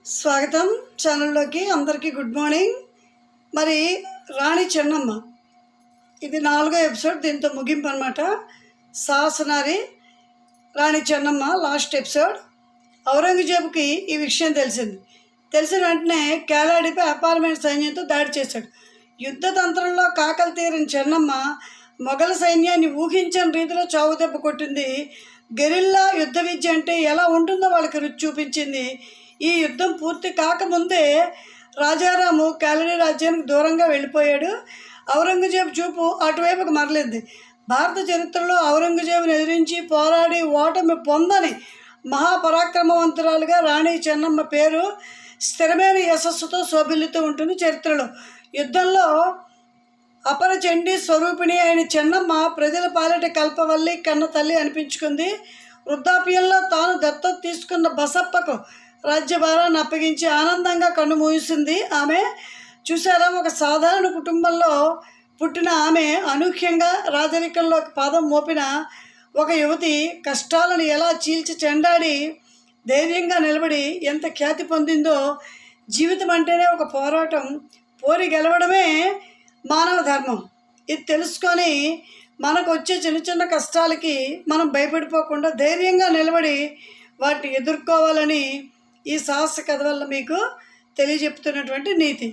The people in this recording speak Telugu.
స్వాగతం ఛానల్లోకి. అందరికీ గుడ్ మార్నింగ్. మరి రాణి చెన్నమ్మ ఇది 4వ ఎపిసోడ్, దీంతో ముగింపు అనమాట. సాహసనారి రాణి చెన్నమ్మ లాస్ట్ ఎపిసోడ్. ఔరంగజేబుకి ఈ విషయం తెలిసిన వెంటనే కేలాడిపై అపారమైన సైన్యంతో దాడి చేశాడు. యుద్ధ తంత్రంలో కాకలు తీరిన చెన్నమ్మ మొఘల సైన్యాన్ని ఊహించని రీతిలో చావుదెబ్బ కొట్టింది. గెరిల్లా యుద్ధ విద్య అంటే ఎలా ఉంటుందో వాళ్ళకి రుచి చూపించింది. ఈ యుద్ధం పూర్తి కాకముందే రాజారాము కేలడి రాజ్యానికి దూరంగా వెళ్ళిపోయాడు. ఔరంగజేబు చూపు అటువైపుకు మరలింది. భారత చరిత్రలో ఔరంగజేబుని ఎదిరించి పోరాడి ఓటమి పొందని మహాపరాక్రమవంతురాలుగా రాణి చెన్నమ్మ పేరు స్థిరమైన యశస్సుతో శోభిల్లుతూ ఉంటుంది చరిత్రలో. యుద్ధంలో అపరచండీ స్వరూపిణి అయిన చెన్నమ్మ ప్రజల పాలిట కల్పవల్లి కన్న తల్లి అనిపించుకుంది. వృద్ధాప్యంలో తాను దత్తత తీసుకున్న బసప్పకు రాజ్యభారాన్ని అప్పగించి ఆనందంగా కన్ను మూసింది ఆమె. చూసారా, ఒక సాధారణ కుటుంబంలో పుట్టిన ఆమె అనూహ్యంగా రాజరికంలోకి పాదం మోపిన ఒక యువతి కష్టాలను ఎలా చీల్చి చెండాడి ధైర్యంగా నిలబడి ఎంత ఖ్యాతి పొందిందో. జీవితం అంటేనే ఒక పోరాటం, పోరి గెలవడమే మానవ ధర్మం. ఇది తెలుసుకొని మనకు వచ్చే చిన్న చిన్న కష్టాలకి మనం భయపడిపోకుండా ధైర్యంగా నిలబడి వాటిని ఎదుర్కోవాలని ఈ సాహస కథ వల్ల మీకు తెలియజెప్తున్నటువంటి నీతి.